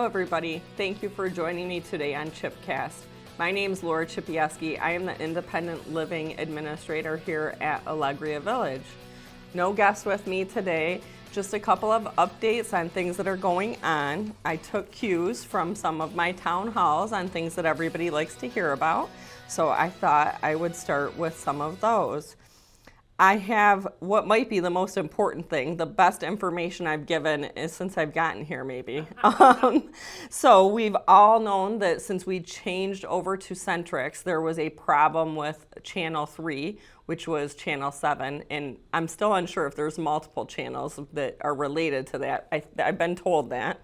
everybody. Thank you for joining me today on CHIPcast. My name is Laura Chipieski. I am the Independent Living Administrator here at Alegria Village. No guests with me today, just a couple of updates on things that are going on. I took cues from some of my town halls on things that everybody likes to hear about, so I thought I would start with some of those. I have what might be the most important thing, the best information I've given is since I've gotten here maybe. So we've all known that since we changed over to Centrix, there was a problem with channel 3, which was channel 7, and I'm still unsure if there's multiple channels that are related to that. I've been told that.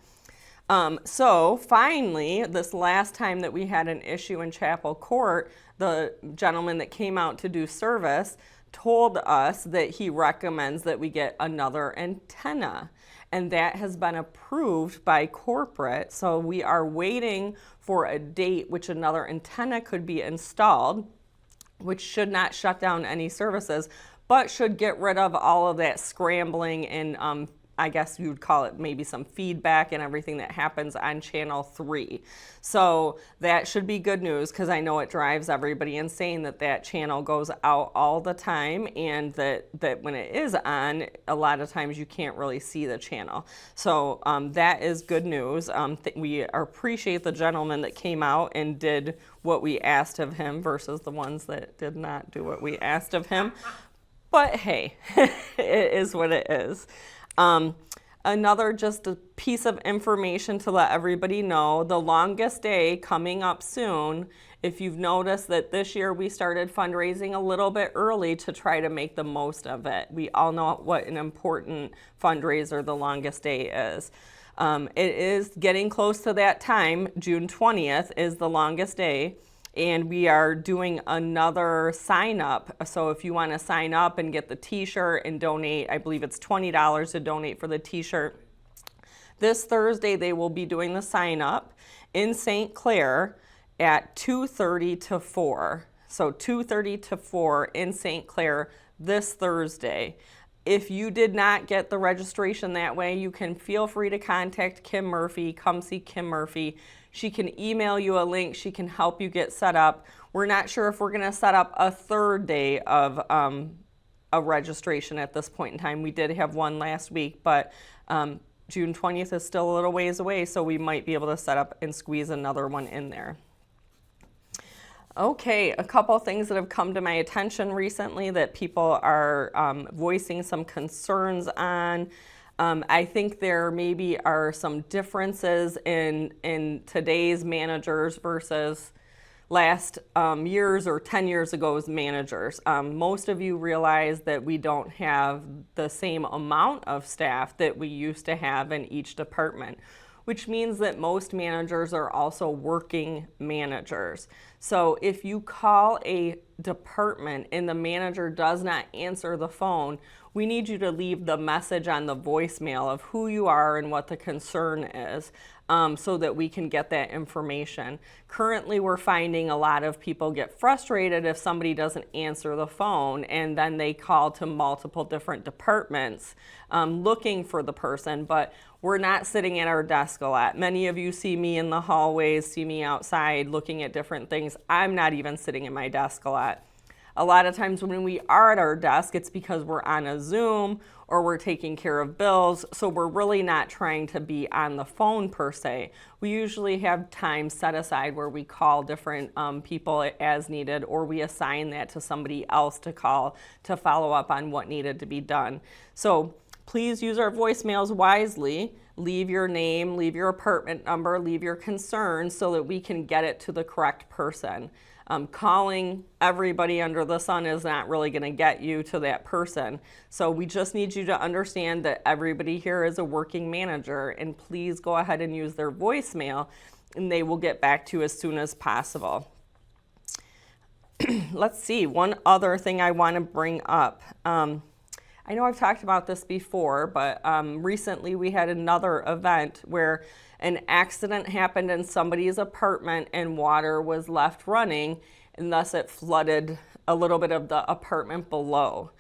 So finally, this last time that we had an issue in Chapel Court, the gentleman that came out to do service told us that he recommends that we get another antenna, and that has been approved by corporate. So we are waiting for a date which another antenna could be installed, which should not shut down any services, but should get rid of all of that scrambling and I guess you would call it maybe some feedback and everything that happens on channel 3. So that should be good news, because I know it drives everybody insane that that channel goes out all the time, and that when it is on, a lot of times you can't really see the channel. So that is good news. We appreciate the gentleman that came out and did what we asked of him versus the ones that did not do what we asked of him. But hey, it is what it is. Another just a piece of information to let everybody know, the longest day coming up soon. If you've noticed that this year we started fundraising a little bit early to try to make the most of it. We all know what an important fundraiser the longest day is. It is getting close to that time. June 20th is the longest day. And we are doing another sign up. So if you want to sign up and get the t-shirt and donate, I believe it's $20 to donate for the t-shirt. This Thursday, they will be doing the sign up in St. Clair at 2:30 to 4. So 2:30 to 4 in St. Clair this Thursday. If you did not get the registration that way, you can feel free to contact Kim Murphy. Come see Kim Murphy. She can email you a link. She can help you get set up. We're not sure if we're going to set up a third day of a registration at this point in time. We did have one last week, but June 20th is still a little ways away, so we might be able to set up and squeeze another one in there. Okay, a couple things that have come to my attention recently that people are voicing some concerns on. I think there maybe are some differences in today's managers versus last year's or 10 years ago's managers. Most of you realize that we don't have the same amount of staff that we used to have in each department, which means that most managers are also working managers. So if you call a department and the manager does not answer the phone, we need you to leave the message on the voicemail of who you are and what the concern is, so that we can get that information. Currently, we're finding a lot of people get frustrated if somebody doesn't answer the phone, and then they call to multiple different departments looking for the person, but we're not sitting at our desk a lot. Many of you see me in the hallways, see me outside looking at different things. I'm not even sitting at my desk a lot. A lot of times when we are at our desk, it's because we're on a Zoom or we're taking care of bills, so we're really not trying to be on the phone per se. We usually have time set aside where we call different people as needed, or we assign that to somebody else to call to follow up on what needed to be done. So please use our voicemails wisely. Leave your name, leave your apartment number, leave your concerns so that we can get it to the correct person. Calling everybody under the sun is not really going to get you to that person. So we just need you to understand that everybody here is a working manager, and please go ahead and use their voicemail and they will get back to you as soon as possible. Let's see, one other thing I want to bring up. I know I've talked about this before, but recently we had another event where an accident happened in somebody's apartment and water was left running, and thus it flooded a little bit of the apartment below.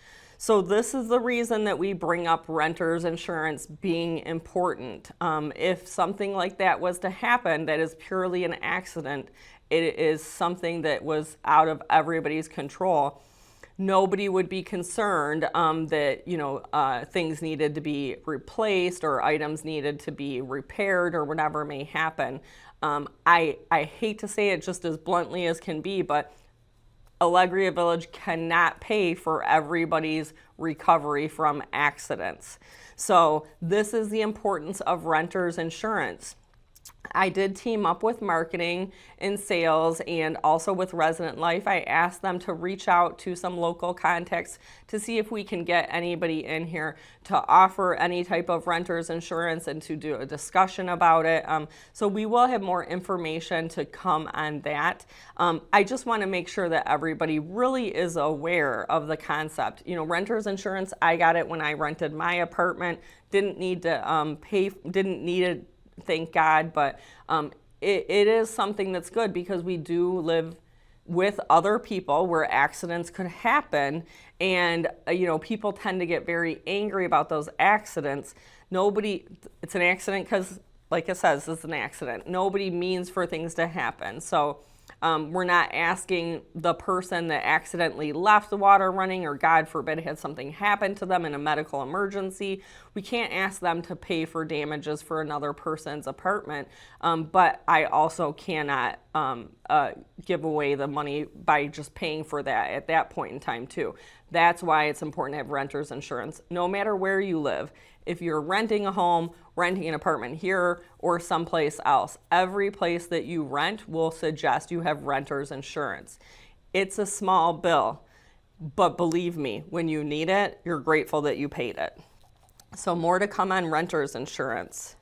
So this is the reason that we bring up renter's insurance being important. If something like that was to happen, that is purely an accident, it is something that was out of everybody's control. Nobody would be concerned that things needed to be replaced or items needed to be repaired or whatever may happen. I hate to say it just as bluntly as can be, but Allegria Village cannot pay for everybody's recovery from accidents. So this is the importance of renter's insurance. I did team up with marketing and sales and also with Resident Life. I asked them to reach out to some local contacts to see if we can get anybody in here to offer any type of renter's insurance and to do a discussion about it. So we will have more information to come on that. I just want to make sure that everybody really is aware of the concept. Renter's insurance, I got it when I rented my apartment. Didn't need to didn't need it, thank God, but it is something that's good because we do live with other people where accidents could happen, and people tend to get very angry about those accidents. It's an accident because, like it says, it's an accident. Nobody means for things to happen. So we're not asking the person that accidentally left the water running or, God forbid, had something happen to them in a medical emergency. We can't ask them to pay for damages for another person's apartment, but I also cannot give away the money by just paying for that at that point in time too. That's why it's important to have renter's insurance, no matter where you live. If you're renting a home, renting an apartment here or someplace else, every place that you rent will suggest you have renter's insurance. It's a small bill, but believe me, when you need it, you're grateful that you paid it. So more to come on renter's insurance.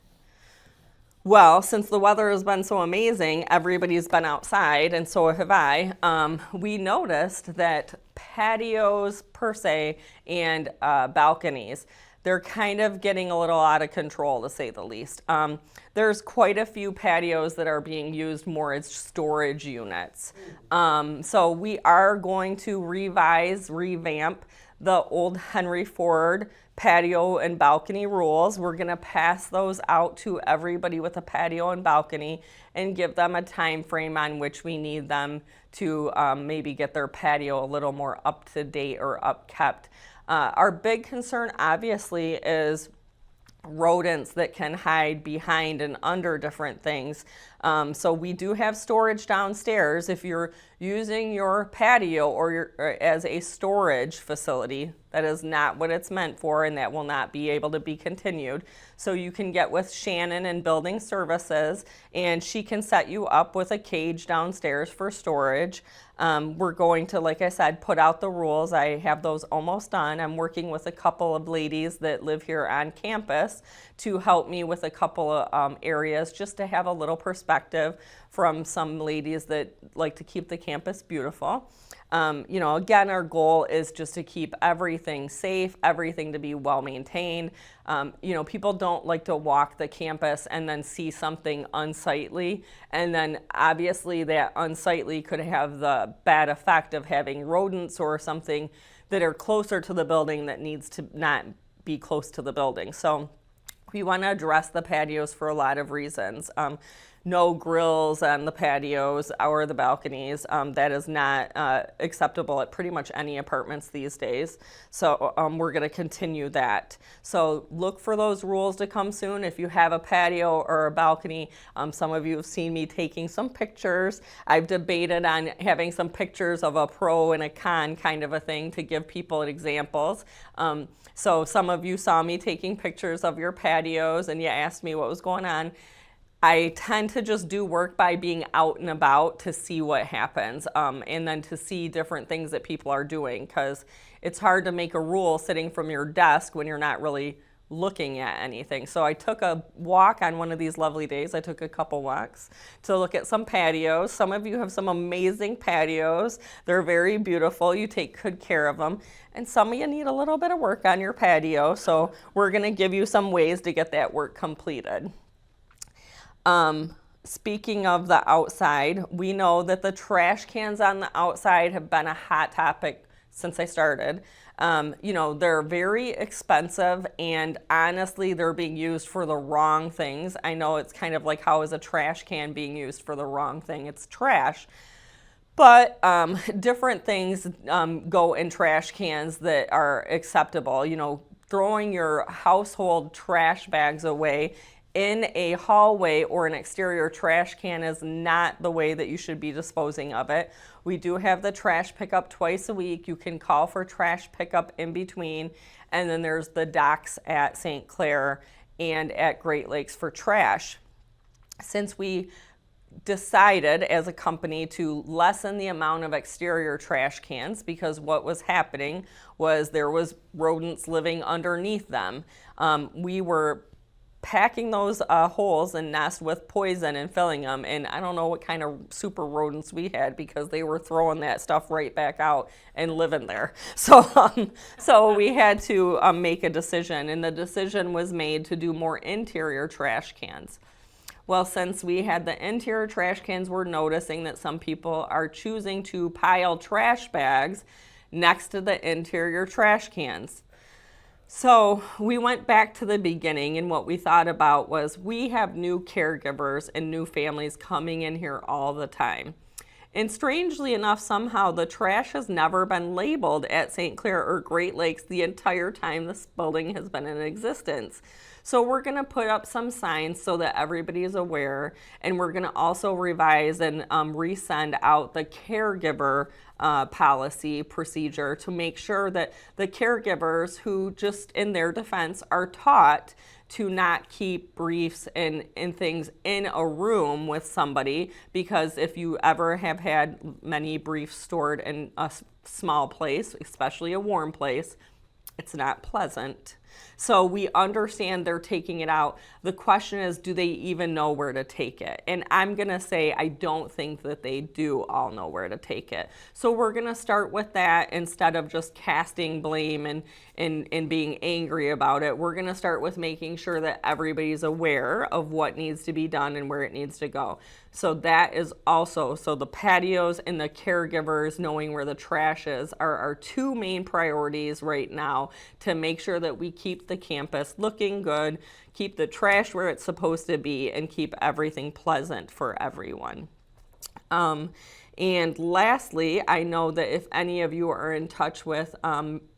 Well, since the weather has been so amazing, everybody's been outside, and so have I. We noticed that patios per se and balconies, they're kind of getting a little out of control, to say the least. There's quite a few patios that are being used more as storage units. So we are going to revamp the old Henry Ford patio and balcony rules. We're going to pass those out to everybody with a patio and balcony and give them a time frame on which we need them to maybe get their patio a little more up to date or upkept. Our big concern, obviously, is rodents that can hide behind and under different things. So we do have storage downstairs. If you're using your patio or as a storage facility, that is not what it's meant for, and that will not be able to be continued. So you can get with Shannon in Building Services, and she can set you up with a cage downstairs for storage. We're going to, like I said, put out the rules. I have those almost done. I'm working with a couple of ladies that live here on campus to help me with a couple of areas just to have a little perspective from some ladies that like to keep the campus beautiful. Again, our goal is just to keep everything safe, everything to be well maintained. People don't like to walk the campus and then see something unsightly. And then obviously that unsightly could have the bad effect of having rodents or something that are closer to the building that needs to not be close to the building. So we want to address the patios for a lot of reasons. No grills on the patios or the balconies. That is not acceptable at pretty much any apartments these days. So we're going to continue that. So look for those rules to come soon. If you have a patio or a balcony, some of you have seen me taking some pictures. I've debated on having some pictures of a pro and a con kind of a thing to give people examples. So some of you saw me taking pictures of your patios and you asked me what was going on. I tend to just do work by being out and about to see what happens, and then to see different things that people are doing, because it's hard to make a rule sitting from your desk when you're not really looking at anything. So I took a walk on one of these lovely days. I took a couple walks to look at some patios. Some of you have some amazing patios. They're very beautiful. You take good care of them. And some of you need a little bit of work on your patio. So we're going to give you some ways to get that work completed. Speaking of the outside, we know that the trash cans on the outside have been a hot topic since I started. They're very expensive, and honestly, they're being used for the wrong things. I know it's kind of like, how is a trash can being used for the wrong thing? It's trash. But different things go in trash cans that are acceptable. Throwing your household trash bags away in a hallway or an exterior trash can is not the way that you should be disposing of it. We do have the trash pickup twice a week. You can call for trash pickup in between. And then there's the docks at St. Clair and at Great Lakes for trash. Since we decided as a company to lessen the amount of exterior trash cans, because what was happening was there was rodents living underneath them. We were packing those holes and nests with poison and filling them, and I don't know what kind of super rodents we had, because they were throwing that stuff right back out and living there. So we had to make a decision, and the decision was made to do more interior trash cans. Well, since we had the interior trash cans, we're noticing that some people are choosing to pile trash bags next to the interior trash cans. So we went back to the beginning, and what we thought about was, we have new caregivers and new families coming in here all the time. And strangely enough, somehow the trash has never been labeled at St. Clair or Great Lakes the entire time this building has been in existence. So we're going to put up some signs so that everybody is aware, and we're going to also revise and resend out the caregiver policy procedure to make sure that the caregivers, who just in their defense are taught to not keep briefs and things in a room with somebody, because if you ever have had many briefs stored in a small place, especially a warm place, it's not pleasant. So we understand they're taking it out. The question is, do they even know where to take it? And I'm going to say, I don't think that they do all know where to take it. So we're going to start with that instead of just casting blame and being angry about it. We're going to start with making sure that everybody's aware of what needs to be done and where it needs to go. So that is also, so the patios and the caregivers knowing where the trash is are our two main priorities right now, to make sure that we keep the campus looking good, keep the trash where it's supposed to be, and keep everything pleasant for everyone. And lastly, I know that if any of you are in touch with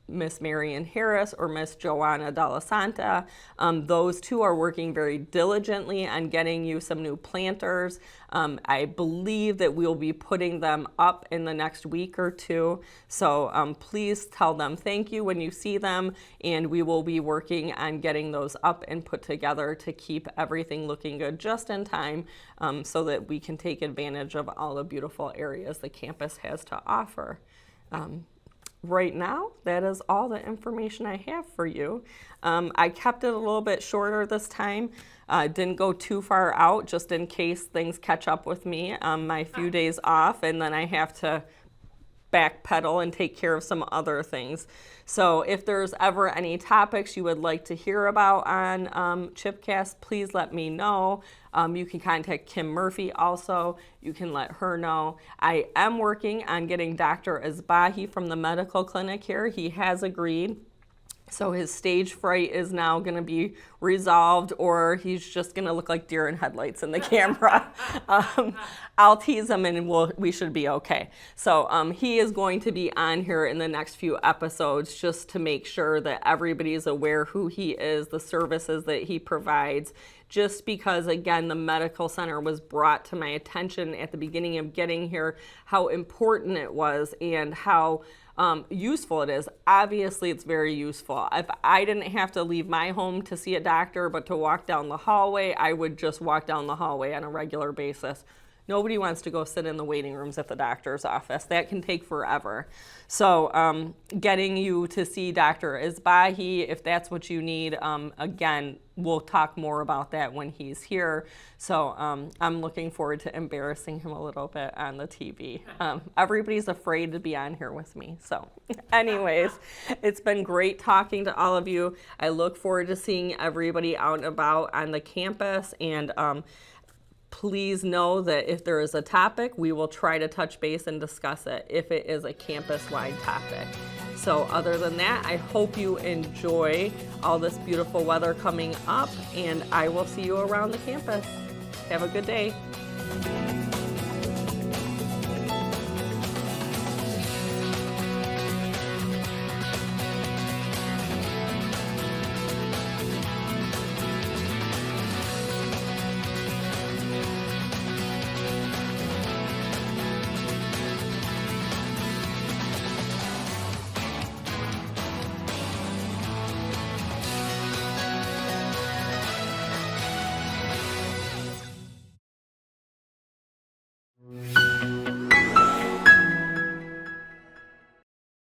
Miss Marian Harris or Miss Joanna Dalla Santa, those two are working very diligently on getting you some new planters. I believe that we'll be putting them up in the next week or two. So please tell them thank you when you see them, and we will be working on getting those up and put together to keep everything looking good just in time, so that we can take advantage of all the beautiful areas the campus has to offer. Right now, that is all the information I have for you. I kept it a little bit shorter this time. Didn't go too far out, just in case things catch up with me my few days off, and then I have to backpedal and take care of some other things. So if there's ever any topics you would like to hear about on Chipcast, please let me know. You can contact Kim Murphy also. You can let her know. I am working on getting Dr. Asbahi from the medical clinic here. He has agreed. So his stage fright is now going to be resolved, or he's just going to look like deer in headlights in the camera. I'll tease him and we should be okay. So he is going to be on here in the next few episodes, just to make sure that everybody is aware who he is, the services that he provides. Just because, again, the medical center was brought to my attention at the beginning of getting here, how important it was and how useful it is. Obviously, it's very useful. If I didn't have to leave my home to see a doctor, but to walk down the hallway, I would just walk down the hallway on a regular basis. Nobody wants to go sit in the waiting rooms at the doctor's office. That can take forever. So getting you to see Dr. Asbahi, if that's what you need, again, we'll talk more about that when he's here. So I'm looking forward to embarrassing him a little bit on the TV. Everybody's afraid to be on here with me. So anyways, it's been great talking to all of you. I look forward to seeing everybody out and about on the campus, and please know that if there is a topic, we will try to touch base and discuss it if it is a campus-wide topic. So other than that, I hope you enjoy all this beautiful weather coming up, and I will see you around the campus. Have a good day.